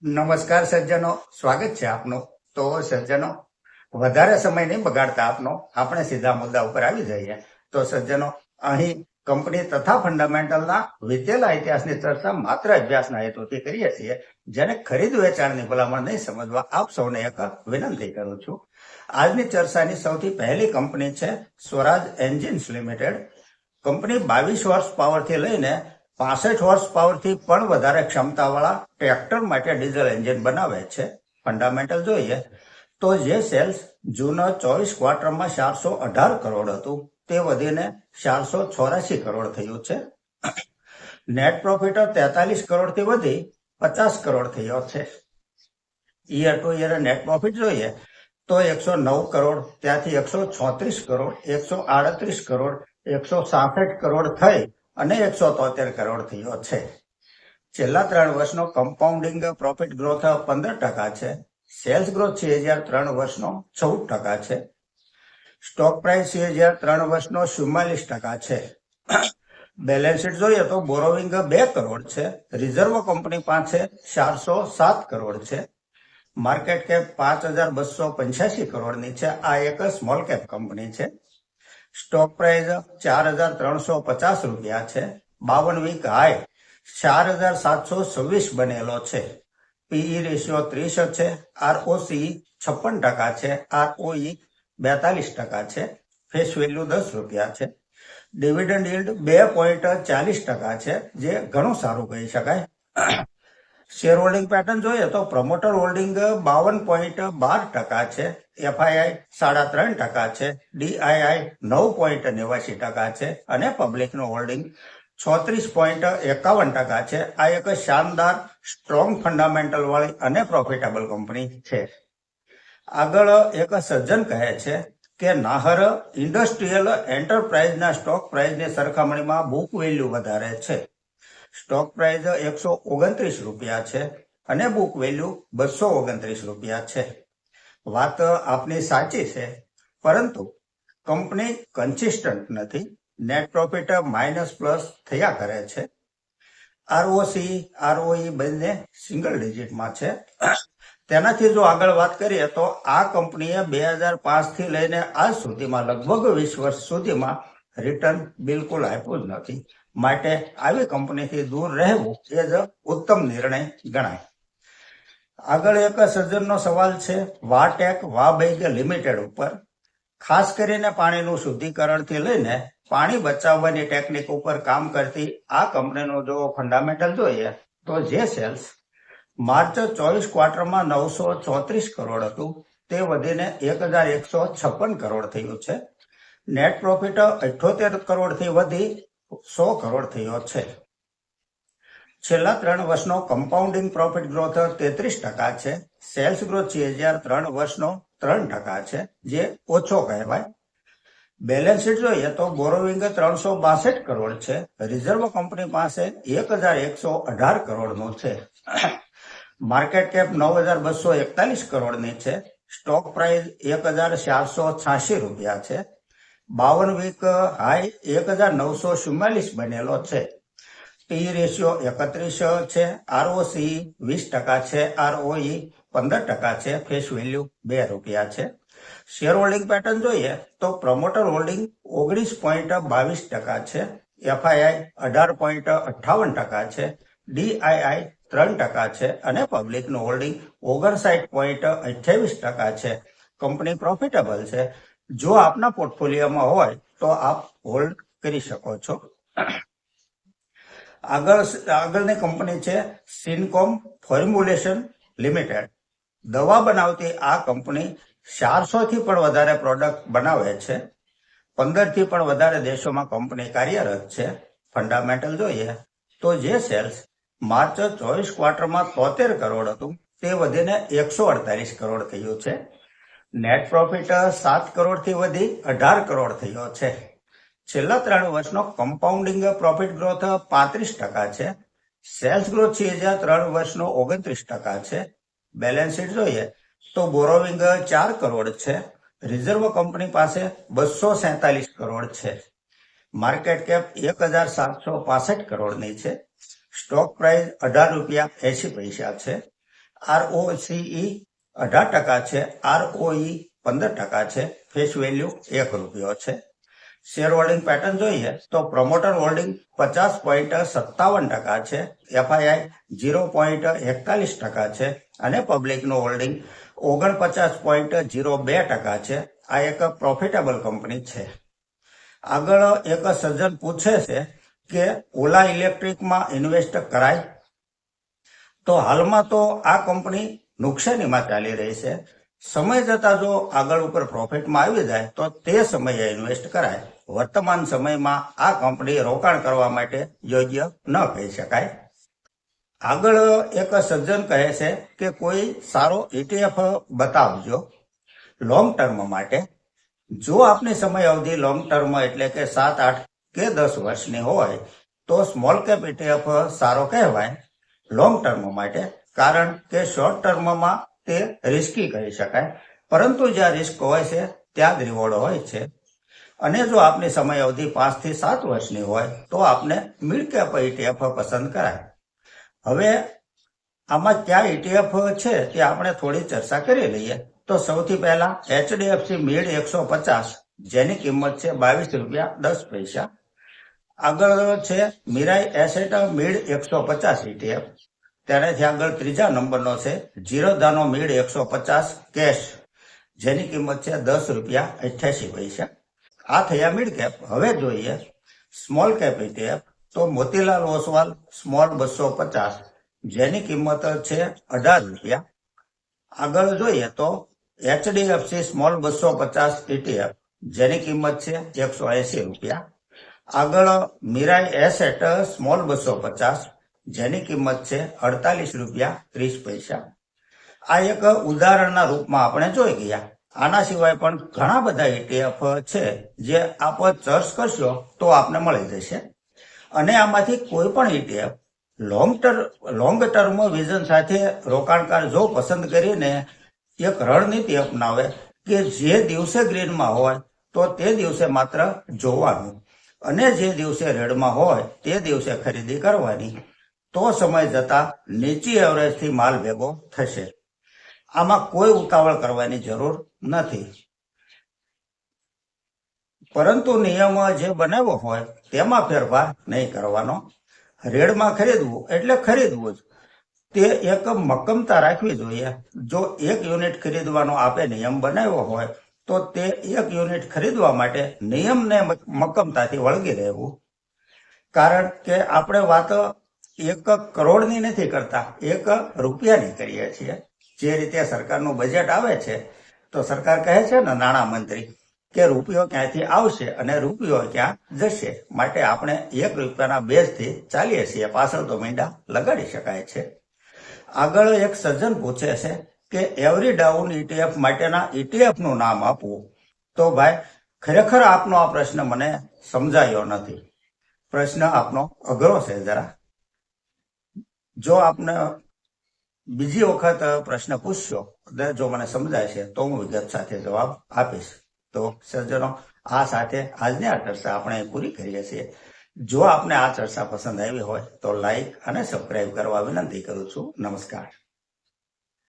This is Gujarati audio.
નમસ્કાર સજ્જનો, સ્વાગત છે આપનું. તો સજ્જનો, વધારે સમય નહીં બગાડતા આપનો, આપણે સીધા મુદ્દા ઉપર આવી જઈએ. તો સજ્જનો, અહીં કંપની તથા ફંડામેન્ટલના વીતેલા ઇતિહાસની ચર્ચા માત્ર અભ્યાસના હેતુથી કરીએ છીએ. જેને ખરીદ વેચાણની ભલામણ નહીં સમજવા આપ સૌને એક વિનંતી કરું છું. આજની ચર્ચાની સૌથી પહેલી કંપની છે સ્વરાજ એન્જિન્સ લિમિટેડ. કંપની 22 હોર્સ પાવરથી લઈને 65 હોર્સ પાવરથી પણ વધારે ક્ષમતાવાળા ટ્રેક્ટર માટે ડીઝલ એન્જિન બનાવે છે. ફંડામેન્ટલ જોઈએ તો જે સેલ્સ જૂના 24 ક્વાર્ટરમાં 418 કરોડ હતું તે વધીને 484 કરોડ થયું છે. નેટ પ્રોફિટ 43 કરોડથી વધી 50 કરોડ થયો છે. Year to year net profit જોઈએ તો 109 કરોડ, ત્યાંથી 136 કરોડ, 138 કરોડ, 166 કરોડ થઈ અને 173 કરોડ થયો છે. છેલ્લા 3 વર્ષનો કમ્પાઉન્ડિંગ પ્રોફિટ ગ્રોથ 15% છે. સેલ્સ ગ્રોથ CAGR 3 વર્ષનો 14% છે. સ્ટોક પ્રાઇસ CAGR 3 વર્ષનો 44% છે. બેલેન્સ શીટ જોઈએ તો બોરોવિંગ 2 કરોડ છે. રિઝર્વ કંપની પાસે 407 કરોડ છે. માર્કેટ કેપ 5285 કરોડની છે. આ એક સ્મોલ કેપ કંપની છે. સ્ટોક પ્રાઇસ 4350 રૂપિયા છે. 52 વીક હાઈ 4726 બનેલો છે. પીઈ રેશિયો 30 છે. ROCE 56% છે. ROE 42% છે. ફેસ વેલ્યુ 10 રૂપિયા છે. ડિવિડન્ડ યીલ્ડ 2.40% છે, જે ઘણું સારું કહી શકાય. શેર હોલ્ડિંગ પેટર્ન જોઈએ તો પ્રમોટર હોલ્ડિંગ 52.12% છે. FII 3.5% છે. DII 9.89% છે અને પબ્લિકનું હોલ્ડિંગ 36.51% છે. આ એક શાનદાર સ્ટ્રોંગ ફંડામેન્ટલ વાળી અને પ્રોફિટેબલ કંપની છે. આગળ એક સજ્જન કહે છે કે નાહર ઇન્ડસ્ટ્રીયલ એન્ટરપ્રાઇઝના સ્ટોક પ્રાઇઝની સરખામણીમાં બુક વેલ્યુ વધારે છે. સ્ટોક પ્રાઇસ 129 રૂપિયા છે અને બુક વેલ્યુ 229 રૂપિયા છે. વાત આપની સાચી છે, પરંતુ કંપની કન્સિસ્ટન્ટ નથી. નેટ પ્રોફિટ માઇનસ પ્લસ થયા કરે છે. ROCE, ROE બંને સિંગલ ડિજિટમાં છે. તેનાથી જો આગળ વાત કરીએ તો આ કંપનીએ 2005 થી લઈને આજ સુધીમાં લગભગ 20 વર્ષ સુધીમાં રિટર્ન બિલકુલ આપ્યું જ નથી. માટે આવી કંપનીથી દૂર રહેવું એ જ ઉત્તમ નિર્ણય ગણાય. આગળ એક સજ્જનનો સવાલ છે વાટેક વાબૈગ લિમિટેડ ઉપર. ખાસ કરીને પાણીનું શુદ્ધિકરણથી લઈને પાણી બચાવવાની ટેકનિક ઉપર કામ કરતી આ કંપનીનો જો ફંડામેન્ટલ જોઈએ તો જે સેલ્સ માર્ચ 24 ક્વાર્ટરમાં 934 કરોડ હતું તે વધીને 1156 કરોડ થયું છે. નેટ પ્રોફિટ 78 કરોડથી વધી 100 કરોડ થયો છે. છેલ્લા 3 વર્ષનો કમ્પાઉન્ડિંગ પ્રોફિટ ગ્રોથ 33% છે. સેલ્સ ગ્રોથ CAGR 3 વર્ષનો 3% છે, જે ઓછો કહેવાય. બેલેન્સ શીટ જોઈએ તો બોરોવિંગ 362 કરોડ છે. રિઝર્વ કંપની પાસે 1118 કરોડનું છે. માર્કેટ કેપ 9241 કરોડની છે. સ્ટોક પ્રાઇસ 1486 રૂપિયા છે. 52 વીક હાઈ 1944 બનેલો છે. પી રેશિયો 31 છે. ROCE 20% છે. ROE 15% છે. ફેસ વેલ્યુ 2 રૂપિયા છે. શેર હોલ્ડિંગ પેટર્ન જોઈએ તો પ્રમોટર હોલ્ડિંગ 19.22% છે. FII 18.58% છે. DII 3% છે અને પબ્લિકનું હોલ્ડિંગ 59.28% છે. કંપની પ્રોફિટેબલ છે. જો આપના પોર્ટફોલિયોમાં હોય તો આપ હોલ્ડ કરી શકો છો. આગળની કંપની છે સિનકોમ ફોર્મ્યુલેશન લિમિટેડ. દવા બનાવતી આ કંપની 400 થી પણ વધારે પ્રોડક્ટ બનાવે છે. 15 થી પણ વધારે દેશોમાં કંપની કાર્યરત છે. ફંડામેન્ટલ જોઈએ તો જે સેલ્સ માર્ચ 24 ક્વાર્ટરમાં 73 કરોડ હતું તે વધીને 148 કરોડ થયું છે. નેટ પ્રોફિટ 7 કરોડથી વધી 18 કરોડ થયો છે. છેલ્લા 3 વર્ષનો કમ્પાઉન્ડિંગ પ્રોફિટ ગ્રોથ 35% છે. સેલ્સ ગ્રોથ CAGR 3 વર્ષનો 29% છે. બેલેન્સ શીટ જોઈએ તો બોરોવિંગ 4 કરોડ છે. રિઝર્વ કંપની પાસે 247 કરોડ છે. માર્કેટ કેપ 1765 કરોડની છે. સ્ટોક પ્રાઇસ 18 રૂપિયા 80 પૈસા છે. ROCE 18% છે, ROE 15% છે, ફેસ વેલ્યુ ₹1 છે. શેર હોલ્ડિંગ પેટર્ન જોઈએ તો પ્રમોટર હોલ્ડિંગ 50.57% છે, FII 0.41% છે અને પબ્લિકનું હોલ્ડિંગ 49.02% છે. આ એક પ્રોફિટેબલ કંપની છે. આગળ એક સજ્જન પૂછે છે કે ઓલા ઇલેક્ટ્રિકમાં ઇન્વેસ્ટ કરાય? તો હાલમાં તો આ કંપની નુકસાનીમાં ચાલી રહી છે. સમય જતા જો આગળ ઉપર પ્રોફિટમાં આવી જાય તો તે સમયે ઇન્વેસ્ટ કરાય. વર્તમાન સમયમાં આ કંપની રોકાણ કરવા માટે યોગ્ય ન કહી શકાય. આગળ એક સજ્જન કહે છે કે કોઈ સારો ETF બતાવજો લોંગ ટર્મ માટે. જો આપની સમય અવધિ લોંગ ટર્મ એટલે કે 7, 8 કે 10 વર્ષની હોય તો સ્મોલ કેપ ETF સારો કહેવાય લોંગ ટર્મ માટે, કારણ કે શોર્ટ ટર્મમાં તે રિસ્કી કહી શકાય, પરંતુ જ્યાં રિસ્ક હોય છે ત્યાં જ રિવોર્ડ હોય છે. અને જો આપની સમય અવધિ 5 થી 7 વર્ષની હોય તો આપને મિડ કેપ ETF પસંદ કરાય. હવે આમાં કયા ETF છે તે આપણે થોડી ચર્ચા કરી લઈએ. તો સૌથી પહેલા HDFC મિડ 150, જેની કિંમત છે ₹22.10. આગળ છે મીરાઈ એસેટ મિડ 150 ETF. ત્યારેથી આગળ ત્રીજા નંબરનો છે જીરોધાનો મિડ 150 કેશ, જેની કિંમત છે ₹10.88. આ થયા મિડ કેપ. હવે જોઈએ સ્મોલ કેપ ETF. તો મોતીલાલ ઓસવાલ સ્મોલ 250, જેની કિંમત છે ₹18. આગળ જોઈએ તો HDFC સ્મોલ 250 ETF, જેની કિંમત છે ₹180. આગળ મીરાઈ એસેટ સ્મોલ 250, જેની કિંમત છે ₹48.30. આ એક ઉદાહરણના રૂપમાં આપણે જોઈ ગયા. આના સિવાય પણ ઘણા બધા ETF છે જે આપ સર્ચ કરશો તો આપને મળી જશે. અને આમાંથી કોઈ પણ ETF લોંગ ટર્મ વિઝન સાથે રોકાણકાર જો પસંદ કરીને એક રણનીતિ અપનાવે કે જે દિવસે ગ્રીનમાં હોય તો તે દિવસે માત્ર જોવાનું અને જે દિવસે રેડમાં હોય તે દિવસે ખરીદી કરવાની, તો સમય જતા નીચી એવરેજથી માલ ભેગો થશે. આમાં કોઈ ઉતાવળ કરવાની જરૂર નથી, પરંતુ નિયમ જે બનાવ્યો હોય તેમાં ફેરફાર નહીં કરવાનો. રેડમાં ખરીદવું એટલે ખરીદવું જ, તે એક મક્કમતા રાખવી જોઈએ. જો 1 યુનિટ ખરીદવાનો આપે નિયમ બનાવ્યો હોય તો તે 1 યુનિટ ખરીદવા માટે નિયમને મક્કમતાથી વળગી રહેવું. કારણ કે આપણે વાત 1 કરોડની નથી કરતા, ₹1 કરીએ છીએ. જે રીતે સરકારનું બજેટ આવે છે તો સરકાર કહે છે ને નાણાં મંત્રી કે રૂપિયો ક્યાંથી આવશે અને રૂપિયો ક્યાં જશે. માટે આપણે ₹1ના બેઝથી ચાલીએ છીએ, પાછળ તો મીંડા લગાડી શકાય છે. આગળ એક સજ્જન પૂછે છે કે એવરી ડાઉન ETF માટેના ETF નું નામ આપવું. તો ભાઈ ખરેખર આપનો આ પ્રશ્ન મને સમજાયો નથી. પ્રશ્ન આપનો અઘરો છે જરા. જો આપને બીજી વખત પ્રશ્ન પૂછશો, જો મને સમજાય છે તો હું વિગત સાથે જવાબ આપીશ. તો સજ્જનો, આ સાથે આજની આ ચર્ચા આપણે પૂરી કરીએ છીએ. જો આપને આ ચર્ચા પસંદ આવી હોય તો લાઈક અને સબસ્ક્રાઇબ કરવા વિનંતી કરું છું. નમસ્કાર.